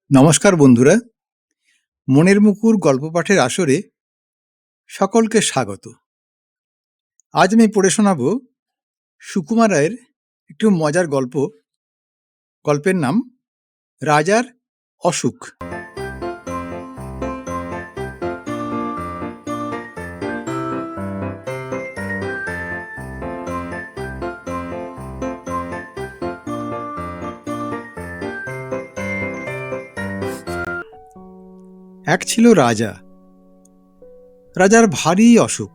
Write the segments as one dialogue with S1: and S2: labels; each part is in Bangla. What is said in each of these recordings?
S1: নমস্কার বন্ধুরা, মনের মুকুর গল্প পাঠের আসরে সকলকে স্বাগত। আজ আমি পড়ে শোনাব সুকুমার রায়ের একটু মজার গল্প। গল্পের নাম রাজার অসুখ। এক ছিল রাজা। রাজার ভারী অসুখ।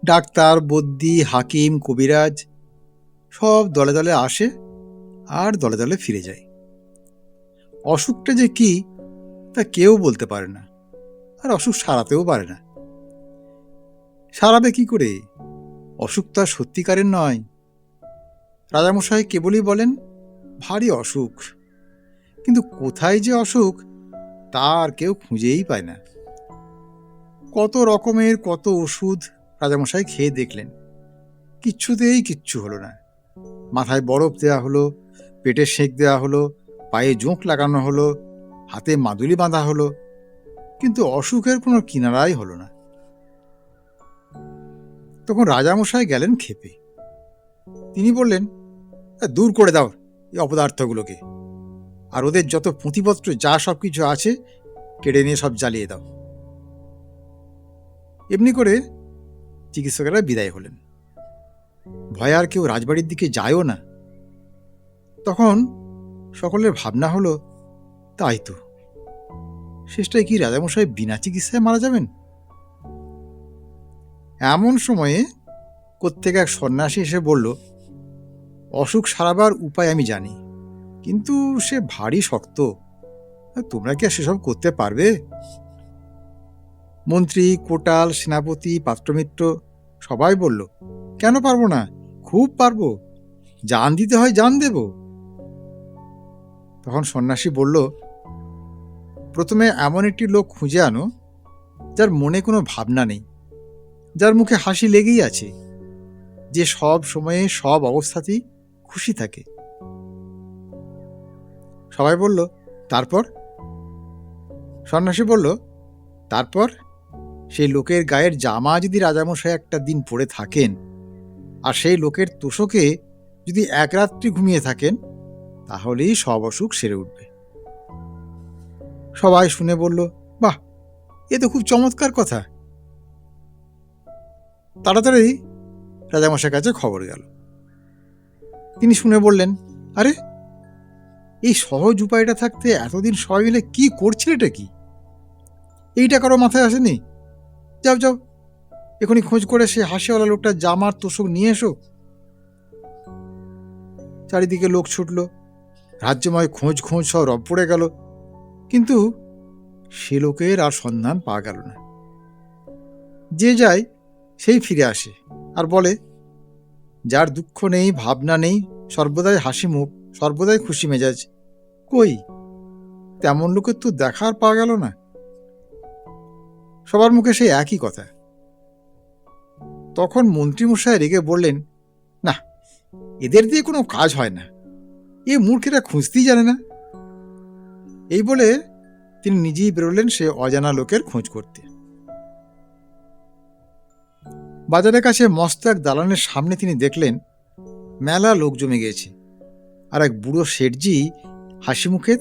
S1: ডাক্তার, বদ্যি, হাকিম, কবিরাজ সব দলে দলে আসে আর দলে দলে ফিরে যায়। অসুখটা যে কি তা কেউ বলতে পারে না, আর অসুখ সারাতেও পারে না। সারাবে কি করে? অসুখ তো আর সত্যিকারের নয়। রাজামশাই কেবলই বলেন ভারী অসুখ, কিন্তু কোথায় যে অসুখ তার কেউ খুঁজেই পায় না। কত রকমের কত ওষুধ রাজামশাই খেয়ে দেখলেন, কিচ্ছুতেই কিচ্ছু হলো না। মাথায় বরফ দেওয়া হলো, পেটে সেঁক দেওয়া হলো, পায়ে জোঁক লাগানো হলো, হাতে মাদুলি বাঁধা হলো, কিন্তু অসুখের কোনো কিনারাই হলো না। তখন রাজামশাই গেলেন ক্ষেপে। তিনি বললেন, দূর করে দাও এই অপদার্থগুলোকে, আর ওদের যত পুঁথিপত্র যা সব কিছু আছে কেড়ে নিয়ে সব জ্বালিয়ে দাও। এমনি করে চিকিৎসকেরা বিদায় হলেন। ভয় আর কেউ রাজবাড়ির দিকে যায়ও না। তখন সকলের ভাবনা হলো, তাই তো, শেষটায় কি রাজামশাই বিনা চিকিৎসায় মারা যাবেন? এমন সময়ে কোত্থেকে এক সন্ন্যাসী এসে বলল, অসুখ সারাবার উপায় আমি জানি, কিন্তু সে ভারী শক্ত, তোমরা কি আর সেসব করতে পারবে? মন্ত্রী, কোটাল, সেনাপতি, পাত্রমিত্র সবাই বলল, কেন পারবো না, খুব পারবো, জান দিতে হয় জান দেব। তখন সন্ন্যাসী বলল, প্রথমে এমন একটি লোক খুঁজে আনো যার মনে কোনো ভাবনা নেই, যার মুখে হাসি লেগেই আছে, যে সব সময়ে সব অবস্থাতেই খুশি থাকে। সবাই বলল, তারপর? সন্ন্যাসী বলল, তারপর সেই লোকের গায়ের জামা যদি রাজামশাই একটা দিন পরে থাকেন, আর সেই লোকের তোষকে যদি এক রাত্রি ঘুমিয়ে থাকেন, তাহলেই সব অসুখ সেরে উঠবে। সবাই শুনে বলল, বাহ, এ তো খুব চমৎকার কথা। তাড়াতাড়ি রাজামশাইয়ের কাছে খবর গেল। তিনি শুনে বললেন, আরে, এই সহজ উপায়টা থাকতে এতদিন সবাই মিলে কি করছিল, এটা কি? এইটা কারো মাথায় আসেনি? যাও যাও, এখনই খোঁজ করে সে হাসিওয়ালা লোকটার জামার তোষক নিয়ে এসো। চারিদিকে লোক ছুটল, রাজ্যময় খোঁজ খোঁজ সব রব পড়ে গেল, কিন্তু সে লোকের আর সন্ধান পাওয়া গেল না। যে যায় সেই ফিরে আসে আর বলে, যার দুঃখ নেই, ভাবনা নেই, সর্বদাই হাসি মুখ, সর্বদাই খুশি মেজাজ, কই, তেমন লোকের তো দেখার পাওয়া গেল না। সবার মুখে সেই একই কথা। তখন মন্ত্রীমশাই রেগে বললেন, না, এদের দিয়ে কোনো কাজ হয় না, এ মূর্খেরা খুঁজতেই জানে না। এই বলে তিনি নিজেই বেরোলেন সে অজানা লোকের খোঁজ করতে। বাজারের কাছে মস্ত এক দালানের সামনে তিনি দেখলেন মেলা লোক জমে গিয়েছে, আর এক বুড়ো শেঠজি হাসি মুখে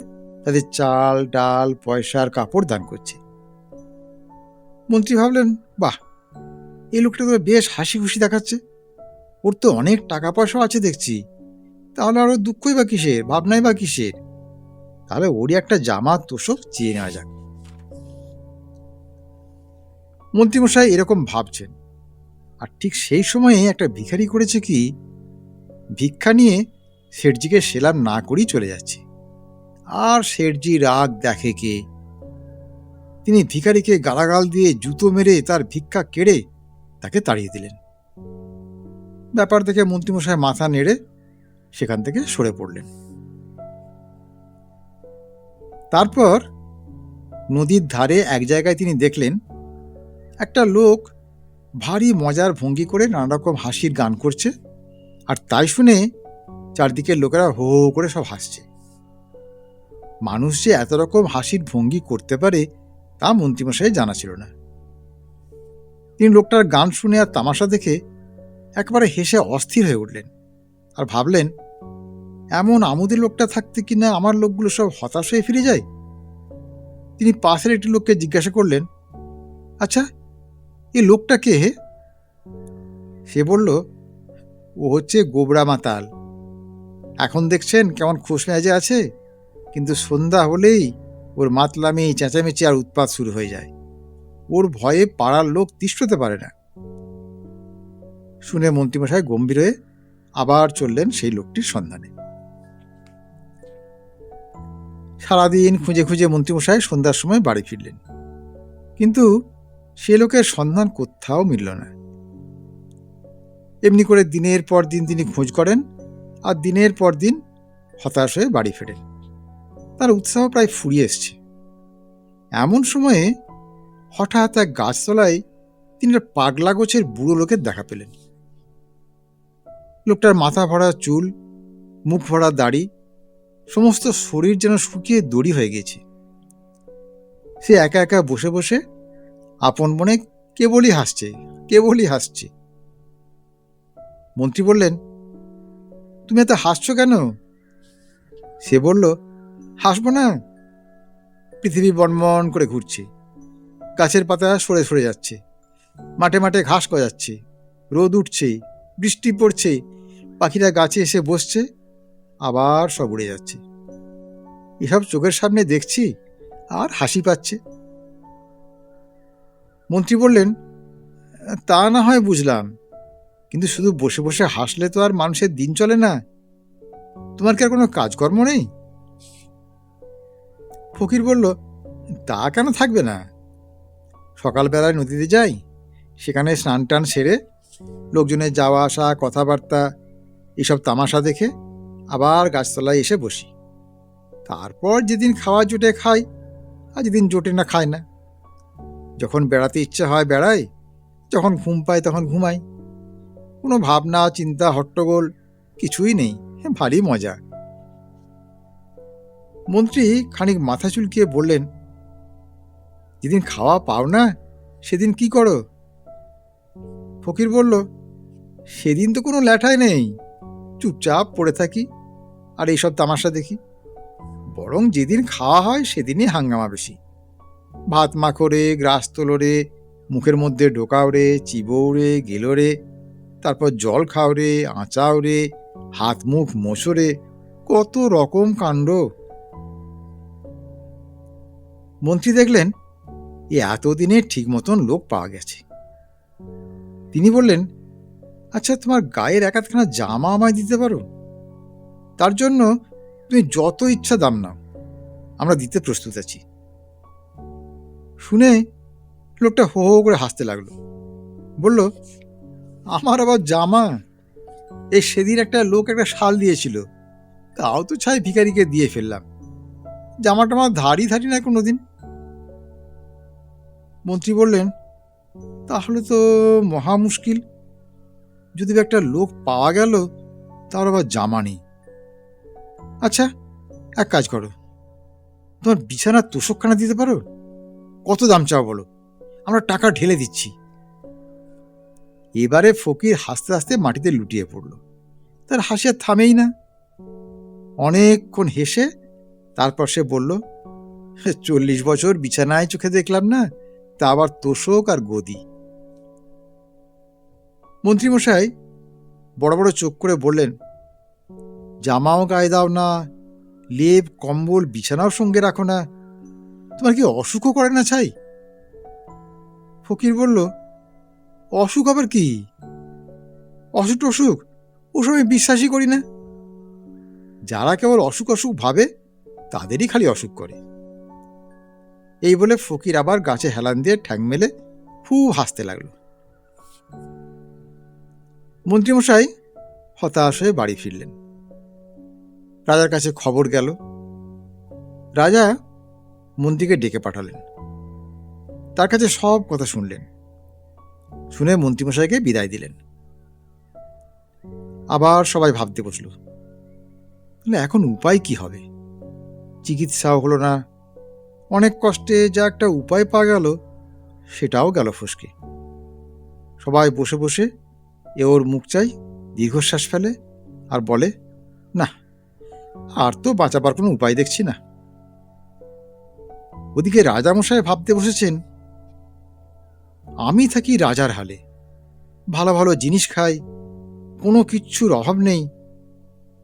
S1: তাদের চাল, ডাল, পয়সা আর কাপড় দান করছে। মন্ত্রী ভাবলেন, বাহ, এই লোকটা তো বেশ হাসি খুশি দেখাচ্ছে, ওর তো অনেক টাকা পয়সা আছে দেখছি, তাহলে আরো দুঃখই বা কিসের, ভাবনাই বা কিসের? তাহলে ওরই একটা জামা তোষক চেয়ে নেওয়া যাক। মন্ত্রীমশাই এরকম ভাবছেন, আর ঠিক সেই সময়ে একটা ভিখারি করেছে কি, ভিক্ষা নিয়ে শেঠজিকে সেলাম না করেই চলে যাচ্ছে। আর শেঠজি রাগ দেখে কে, তিনি ভিখারিকে গালাগাল দিয়ে জুতো মেরে তার ভিক্ষা কেড়ে তাকে তাড়িয়ে দিলেন। ব্যাপার দেখে মন্ত্রীমশাই মাথা নেড়ে সেখান থেকে সরে পড়লেন। তারপর নদীর ধারে এক জায়গায় তিনি দেখলেন একটা লোক ভারী মজার ভঙ্গি করে নানা রকম হাসির গান করছে, আর তাই শুনে চারদিকের লোকেরা হো হো করে সব হাসছে। মানুষ যে এত রকম হাসির ভঙ্গি করতে পারে তা মন্ত্রীমশাই জানা ছিল না। তিনি লোকটার গান শুনে আর তামাশা দেখে একেবারে হেসে অস্থির হয়ে উঠলেন আর ভাবলেন, এমন আমোদের লোকটা থাকতে কিনা আমার লোকগুলো সব হতাশ হয়ে ফিরে যায়। তিনি পাশের একটি লোককে জিজ্ঞাসা করলেন, আচ্ছা, এই লোকটা কে হে? সে বলল, ও হচ্ছে গোবরা মাতাল। এখন দেখছেন কেমন খোশ মেজাজে আছে, কিন্তু সন্ধ্যা হলেই ওর মাতলামি, চেঁচামেচি আর উৎপাত শুরু হয়ে যায়। ওর ভয়ে পাড়ার লোক তিষ্ঠতে পারে না। শুনে মন্ত্রীমশাই গম্ভীর হয়ে আবার চললেন সেই লোকটির সন্ধানে। সারাদিন খুঁজে খুঁজে মন্ত্রীমশাই সন্ধ্যার সময় বাড়ি ফিরলেন, কিন্তু সে লোকের সন্ধান কোথাও মিলল না। এমনি করে দিনের পর দিন তিনি খোঁজ করেন আর দিনের পর দিন হতাশ হয়ে বাড়ি ফেরেন। তার উৎসাহ প্রায় ফুরিয়ে এসছে। এমন সময়ে হঠাৎ এক গাছতলায় তিনি একটা পাগলা গোছের বুড়ো লোকের দেখা পেলেন। লোকটার মাথা ভরা চুল, মুখ ভরা দাড়ি, সমস্ত শরীর যেন শুকিয়ে দড়ি হয়ে গেছে। সে একা একা বসে বসে আপন মনে কেবলই হাসছে। মন্ত্রী বললেন, তুমি এত হাসছো কেন? সে বলল, হাসবো না? পৃথিবী বনবন করে ঘুরছে, গাছের পাতা সরে সরে যাচ্ছে, মাঠে মাঠে ঘাস গজাচ্ছে, রোদ উঠছে, বৃষ্টি পড়ছে, পাখিরা গাছে এসে বসছে, আবার সব উড়ে যাচ্ছে। এসব চোখের সামনে দেখছি আর হাসি পাচ্ছে। মন্ত্রী বললেন, তা না হয় বুঝলাম, কিন্তু শুধু বসে বসে হাসলে তো আর মানুষের দিন চলে না। তোমার কি আর কোনো কাজকর্ম নেই? ফকির বলল, তা কেন থাকবে না? সকালবেলায় নদীতে যাই, সেখানে স্নান টান সেরে লোকজনের যাওয়া আসা, কথাবার্তা, এসব তামাশা দেখে আবার গাছতলায় এসে বসি। তারপর যেদিন খাওয়া জোটে খাই, আর যেদিন জোটে না খাই না। যখন বেড়াতে ইচ্ছে হয় বেড়াই, যখন ঘুম পাই তখন ঘুমাই। কোনো ভাবনা, চিন্তা, হট্টগোল কিছুই নেই। ভারী মজা। মন্ত্রী খানিক মাথা চুলকিয়ে বললেন, যেদিন খাওয়া পাও না সেদিন কি করো? ফকির বলল, সেদিন তো কোনো ল্যাঠাই নেই, চুপচাপ পড়ে থাকি আর এইসব তামাশা দেখি। বরং যেদিন খাওয়া হয় সেদিনই হাঙ্গামা বেশি। ভাত মাখো রে, গ্রাস তোলো রে, মুখের মধ্যে ঢোকাও রে, চিবও রে, গেলো রে, তারপর জল খাও রে, আঁচাও রে, হাত মুখ মোছো রে, কত রকম কাণ্ড। মন্ত্রী দেখলেন এতদিনে ঠিক মতন লোক পাওয়া গেছে। তিনি বললেন, আচ্ছা, তোমার গায়ের এক আধখানা জামা আমায় দিতে পারো? তার জন্য তুমি যত ইচ্ছা দাম নাও, আমরা দিতে প্রস্তুত আছি। শুনে লোকটা হো হো করে হাসতে লাগলো। বলল, আমার আবার জামা? এই সেদিন একটা লোক একটা শাল দিয়েছিল, তাও তো ছাই ভিখারিকে দিয়ে ফেললাম। জামাটা আমার ধারই না কোনোদিন। মন্ত্রী বললেন, তাহলে তো মহা মুশকিল। যদি একটা লোক পাওয়া গেল তার আবার জামা নেই। আচ্ছা, এক কাজ করো, তোমার বিছানার তোষকখানা দিতে পারো? কত দাম চাও বলো, আমরা টাকা ঢেলে দিচ্ছি। এবারে ফকির হাসতে হাসতে মাটিতে লুটিয়ে পড়ল। তার হাসি আর থামেই না। অনেকক্ষণ হেসে তারপর সে বলল, 40 বছর বিছানায় চোখে দেখলাম না, তা আবার তোষক আর গদি। মন্ত্রীমশাই বড় বড় চোখ করে বললেন, জামাও গায়ে দাও না, লেপ কম্বল বিছানাও সঙ্গে রাখো না, তোমার কি অসুখও করে না ছাই? ফকির বলল, অসুখ আবার কি? অসুখ টসুখ ওসব আমি বিশ্বাসই করি না। যারা কেবল অসুখ অসুখ ভাবে তাদেরই খালি অসুখ করে। এই বলে ফকির আবার গাছে হেলান দিয়ে ঠ্যাং মেলে খুব হাসতে লাগলো। মন্ত্রীমশাই হতাশ হয়ে বাড়ি ফিরলেন। রাজার কাছে খবর গেল। রাজা মন্ত্রীকে ডেকে পাঠালেন। তার কাছে সব কথা শুনলেন। শুনে মন্ত্রীমশাইকে বিদায় দিলেন। আবার সবাই ভাবতে বসল, এখন উপায় কি হবে? চিকিৎসাও হলো না, অনেক কষ্টে যা একটা উপায় পাওয়া গেল সেটাও গেল ফসকে। সবাই বসে বসে এ ওর মুখ চাই, দীর্ঘশ্বাস ফেলে আর বলে, না, আর তো বাঁচাবার কোনো উপায় দেখছি না। ওদিকে রাজামশাই ভাবতে বসেছেন, আমি থাকি রাজার হালে, ভালো ভালো জিনিস খাই, কোনো কিচ্ছুর অভাব নেই,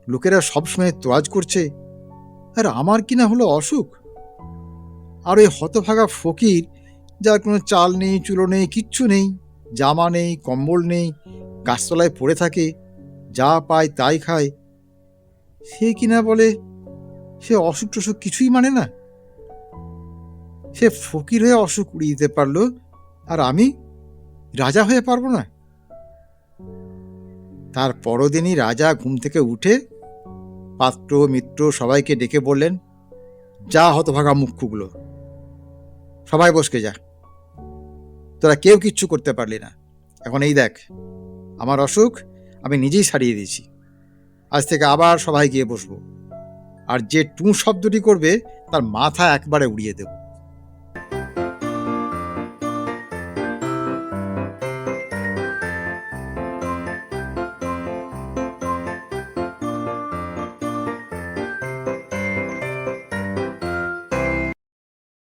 S1: লোকেরা সবসময় তোয়াজ করছে, আর আমার কিনা হলো অসুখ। আর ওই হতভাগা ফকির, যার কোনো চাল নেই, চুলো নেই, কিচ্ছু নেই, জামা নেই, কম্বল নেই, গাছতলায় পড়ে থাকে, যা পায় তাই খায়, সে কিনা বলে সে অসুখ টসুখ কিছুই মানে না। সে ফকির হয়ে অসুখ উড়িয়ে দিতে পারলো, আর আমি রাজা হয়ে পারবো না? তার পরদিনই রাজা ঘুম থেকে উঠে পাত্র মিত্র সবাইকে ডেকে বললেন, যা হতভাগা মুখ্যগুলো, সবাই বসকে যা, তোরা কেউ কিচ্ছু করতে পারলি না। এখন এই দেখ, আমার অসুখ আমি নিজেই সারিয়ে দিয়েছি, আজ থেকে আবার সবাই গিয়ে বসবো, আর যে টু শব্দটি করবে তার মাথা একবারে উড়িয়ে দেব।